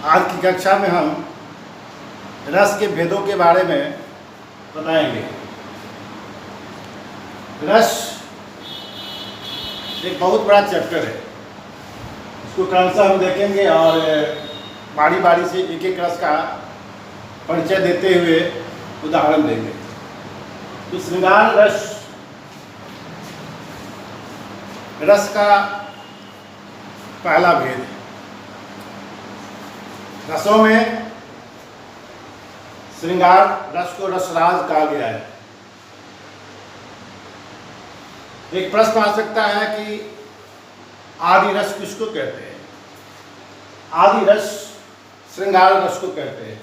आज की कक्षा में हम रस के भेदों के बारे में बताएंगे। रस एक बहुत बड़ा चैप्टर है, इसको क्रमशः हम देखेंगे और बारी बारी से एक एक रस का परिचय देते हुए उदाहरण देंगे। तो श्रृंगार रस का पहला भेद है। रसों में श्रृंगार रस को रसराज कहा गया है। एक प्रश्न आ सकता है कि आदि रस किसको कहते हैं? आदि रस श्रृंगार रस को कहते हैं।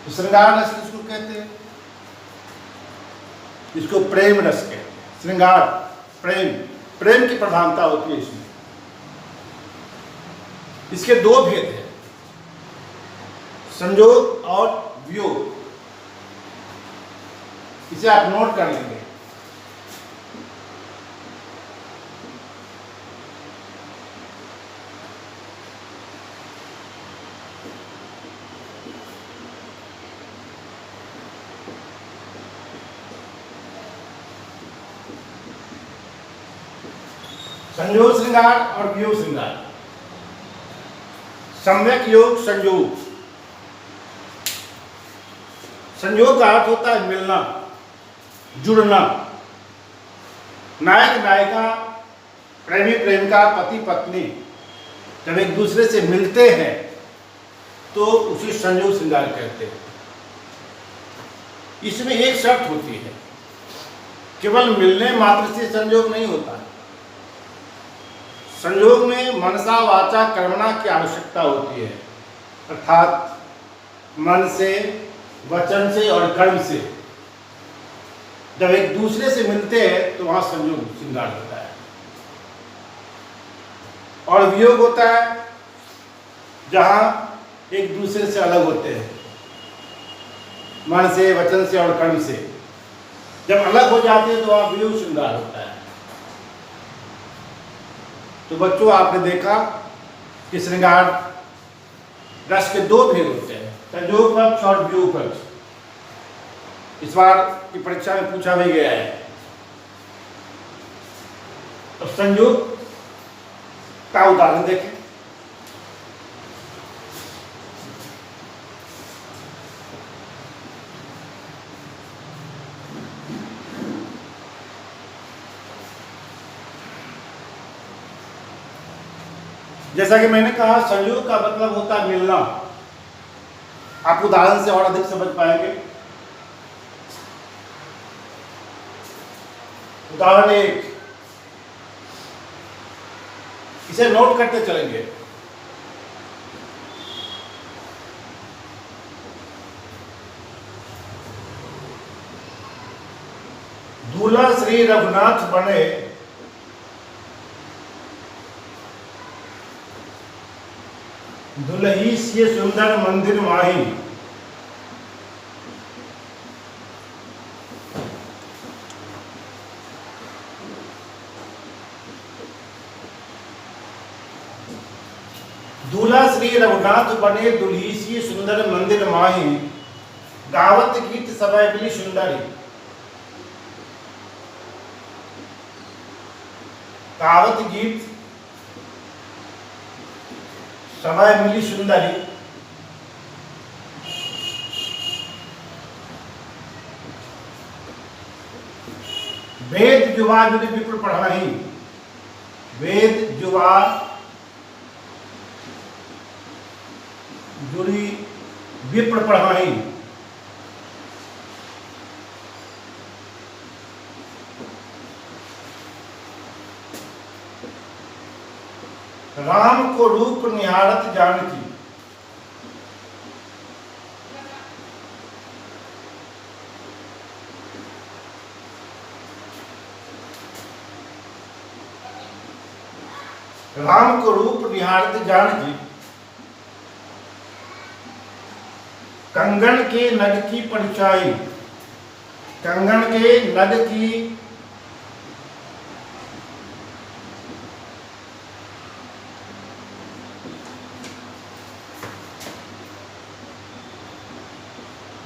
तो श्रृंगार रस किसको कहते हैं? इसको प्रेम रस कहते हैं। श्रृंगार प्रेम की प्रधानता होती है इसमें। इसके दो भेद हैं, संयोग और वियोग। इसे आप नोट कर लेंगे। संयोग श्रृंगार और वियोग श्रृंगार। सम्यक योग संयोग। संयोग का अर्थ होता है मिलना, जुड़ना। नायक नायिका, प्रेमी प्रेमिका, पति पत्नी जब एक दूसरे से मिलते हैं तो उसे संयोग श्रृंगार कहते हैं। इसमें एक शर्त होती है, केवल मिलने मात्र से संयोग नहीं होता। संयोग में मनसा वाचा कर्मणा की आवश्यकता होती है, अर्थात मन से, वचन से और कर्म से जब एक दूसरे से मिलते हैं तो वहां संयोग श्रृंगार होता है। और वियोग होता है जहां एक दूसरे से अलग होते हैं, मन से, वचन से और कर्म से जब अलग हो जाते हैं तो वहां वियोग श्रृंगार होता है। तो बच्चों, आपने देखा कि श्रृंगार रस के दो भेद होते हैं, संयोग पक्ष और वियोग पक्ष। इस बार की परीक्षा में पूछा भी गया है। तो संयोग का उदाहरण देखें। जैसा कि मैंने कहा, संयोग का मतलब होता है मिलना। आप उदाहरण से और अधिक समझ पाएंगे। उदाहरण एक, इसे नोट करते चलेंगे। दूल्हा श्री रघुनाथ बने, दुल्ही से सुंदर मंदिर माही। दूल्हा श्री रघुनाथ बने, दुल्ही सी सुंदर मंदिर माही। गावत गीत समय मिली सुंदरी। गावत गीत समय मिली सुंदरी। वेद जुवा जुड़ी विप्र पढ़ाही। वेद जुवा जुड़ी विप्र पढ़ाही। राम को रूप निहारत जानकी। राम को रूप निहारत जानकी। कंगन के नग की परछाई। कंगन के नग की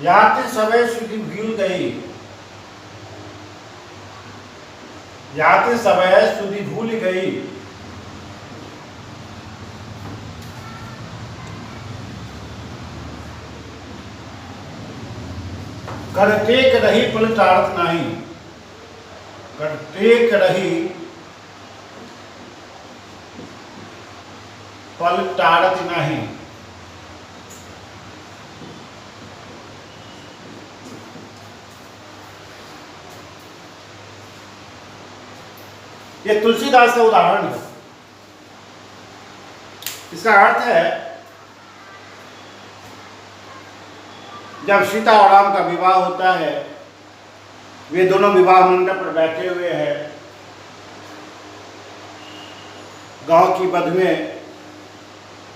याते समय सुधी भूल गई, याते समय सुधी भूल गई, करटेक रही पलटारत नहीं, करटेक रही पलटारत नहीं। ये तुलसीदास का उदाहरण है। इसका अर्थ है जब सीता और राम का विवाह होता है, वे दोनों विवाह मंडप पर बैठे हुए हैं, गांव की बध में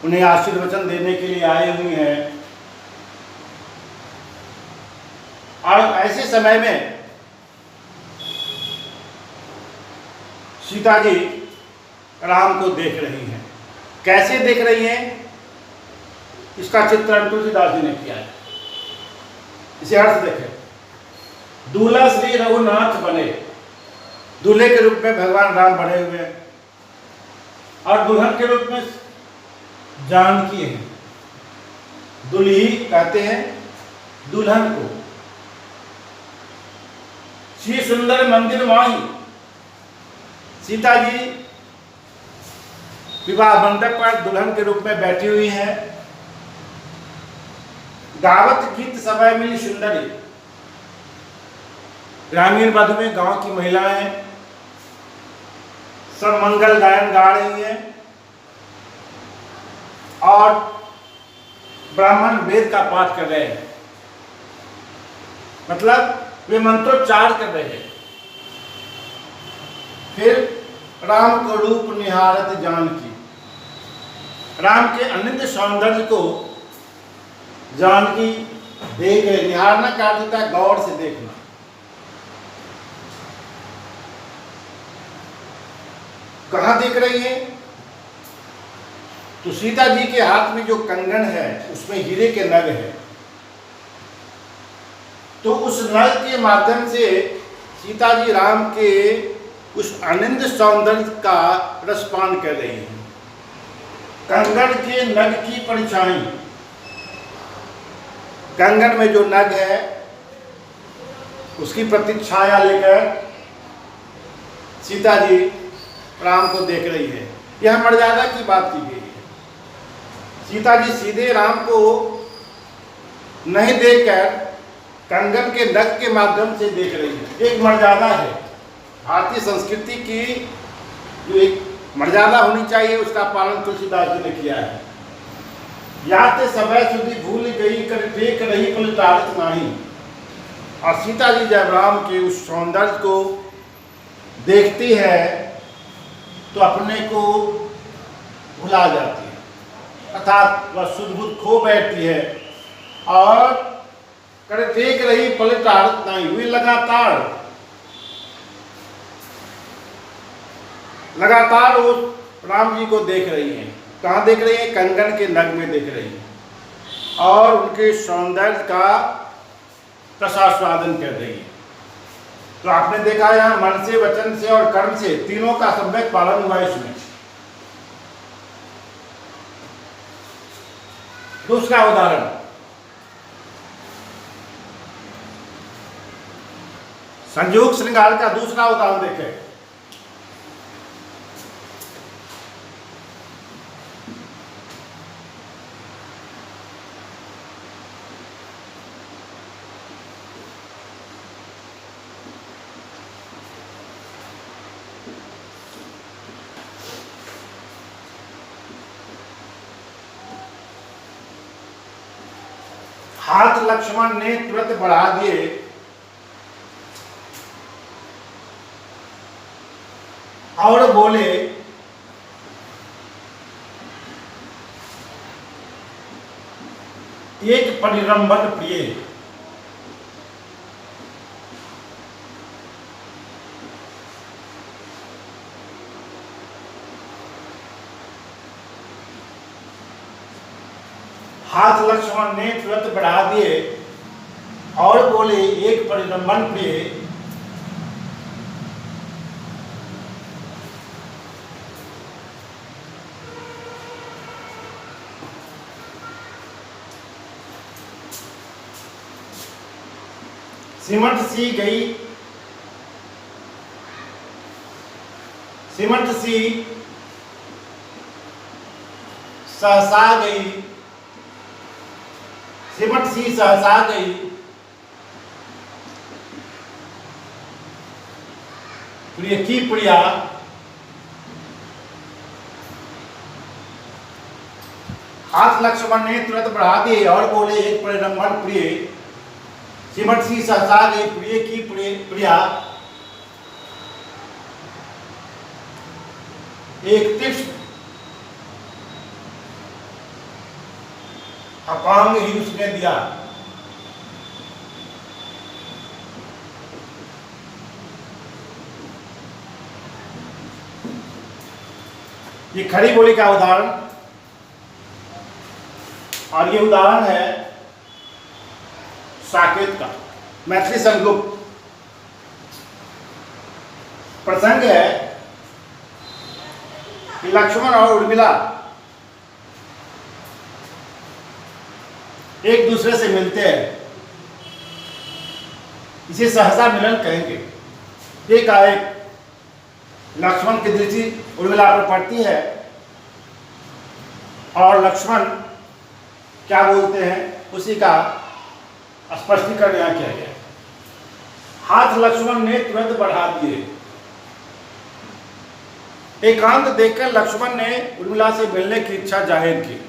उन्हें आशीर्वचन देने के लिए आए हुए हैं, और ऐसे समय में सीता जी राम को देख रही हैं। कैसे देख रही हैं, इसका चित्रण तुलसीदास जी ने किया है। इसे अर्थ देखें, दूल्हा श्री रघुनाथ बने, दूल्हे के रूप में भगवान राम बने हुए हैं, और दुल्हन के रूप में जानकी है। दुल्ही कहते हैं दुल्हन को। श्री सुंदर मंदिर माही, सीता जी विवाह मंडप पर दुल्हन के रूप में बैठी हुई हैं। गावत गीत सभा मिली सुंदरी, ग्रामीण वधु में गांव की महिलाएं सब मंगल गायन गा रही हैं, और ब्राह्मण वेद का पाठ कर रहे हैं, मतलब वे मंत्रोच्चार कर रहे हैं। फिर राम को रूप निहारत जानकी, राम के अनिंद सौंदर्य को जानकी देख, निहारना का अर्थ होता है गौर से देखना। कहां देख रही है, तो सीता जी के हाथ में जो कंगन है उसमें हीरे के नग है, तो उस नग के माध्यम से सीता जी राम के उस अनिंद सौंदर्य का रसपान कर रही हैं। कंगन के नग की परछाई, कंगन में जो नग है उसकी प्रतिछाया लेकर सीता जी राम को देख रही है। यह मर्यादा की बात की गई है। सीता जी सीधे राम को नहीं देखकर कंगन के नग के माध्यम से देख रही है। एक मर्यादा है, भारतीय संस्कृति की जो एक मर्यादा होनी चाहिए उसका पालन तुलसीदास जी ने किया है। याते समय सुधी भूल गई, कर देख रही पलटारत नहीं। और सीता जी जब राम के उस सौंदर्य को देखती है तो अपने को भुला जाती है, अर्थात वह सुध-बुध खो बैठती है, और कर देख रही पलटारत नहीं। वे लगातार वो राम जी को देख रही हैं। कहाँ देख रही हैं, कंगन के नग में देख रही हैं, और उनके सौंदर्य का रसास्वादन कर रही हैं। तो आपने देखा यहाँ मन से, वचन से और कर्म से तीनों का सम्यक पालन हुआ इसमें। दूसरा उदाहरण, संयोग श्रृंगार का दूसरा उदाहरण देखें। हाथ लक्ष्मण ने तुरंत बढ़ा दिए, और बोले एक परिरंभन प्रिय। हाथ लक्ष्मण ने तुरंत बढ़ा दिए, और बोले एक परिरंभन प्रिय, सिमट सी गई, सिमट सी सहसा गई, सिमट सी सहसा गई, प्रिय की प्रिया, हाथ लक्ष्मण ने तुरंत बढ़ा दिए और बोले एक परिरंभन प्रिय, सिमट सी सहसा गई, प्रिय की प्रिया, एक तीक्ष्ण अपांग ही उसने दिया। ये खड़ी बोली का उदाहरण, और ये उदाहरण है साकेत का। मैथिली संगुप्त प्रसंग है कि लक्ष्मण और उर्मिला एक दूसरे से मिलते हैं, इसे सहसा मिलन कहेंगे। एकाएक लक्ष्मण की दृष्टि उर्मिला पर पड़ती है और लक्ष्मण क्या बोलते हैं उसी का स्पष्टीकरण यहाँ किया गया। हाथ लक्ष्मण ने तुरंत बढ़ा दिए। एकांत देखकर लक्ष्मण ने उर्मिला से मिलने की इच्छा जाहिर की।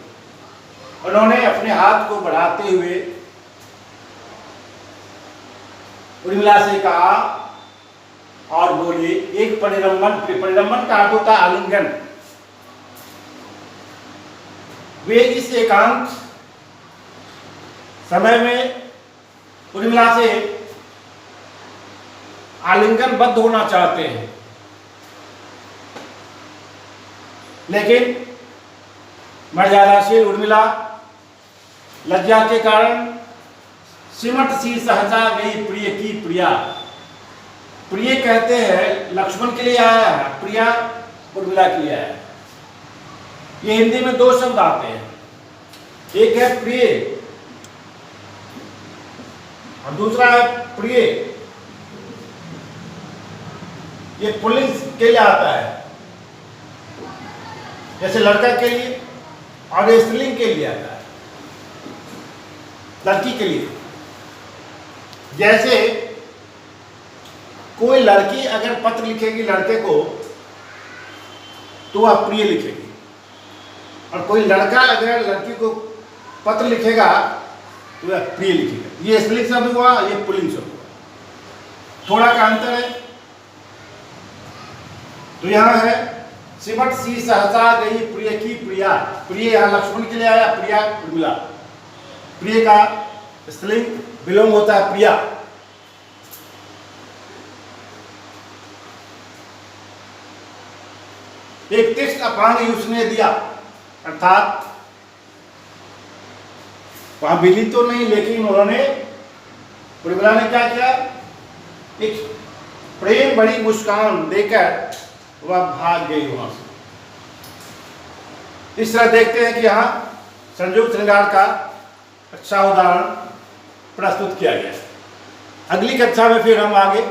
उन्होंने अपने हाथ को बढ़ाते हुए उर्मिला से कहा और बोले एक परिरंभन, परिरंभन का अर्थ होता है आलिंगन। वे इस एकांत समय में उर्मिला से आलिंगनबद्ध होना चाहते हैं, लेकिन मर्यादाशील उर्मिला लज्जा के कारण सिमट सी सहसा गई, प्रिय की प्रिया। प्रिय कहते हैं लक्ष्मण के लिए आया है, प्रिया उर्मिला के लिए आया है। ये हिंदी में दो शब्द आते हैं, एक है प्रिय और दूसरा है प्रिय। ये पुल्लिंग के लिए आता है, जैसे लड़का के लिए, और ये स्त्रीलिंग के लिए आता है, लड़की के लिए। जैसे कोई लड़की अगर पत्र लिखेगी लड़के को तो वह प्रिय लिखेगी, और कोई लड़का अगर लड़की को पत्र लिखेगा तो वह प्रिय लिखेगा। ये स्त्रीलिंग शब्द हुआ, ये पुल्लिंग शब्द हुआ, थोड़ा का अंतर है। तो यहां है सिमट सी सहसा गई, प्रिय की प्रिया। प्रिय यहां लक्ष्मण के लिए आया, प्रिया उर्मिला। प्रिय का स्त्रीलिंग विलोम होता है प्रिया। एक तीक्ष्ण अपांग उसने दिया, अर्थात वहां बिली तो नहीं, लेकिन उन्होंने उर्मिला ने क्या किया, एक प्रेम भरी मुस्कान देकर वह भाग गई वहां से। इस तरह देखते हैं कि यहां संयुक्त श्रृंगार का अच्छा उदाहरण प्रस्तुत किया गया है। अगली कक्षा में फिर हम आगे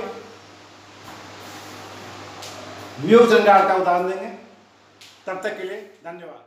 व्यूह श्रृंगार का उदाहरण देंगे। तब तक के लिए धन्यवाद।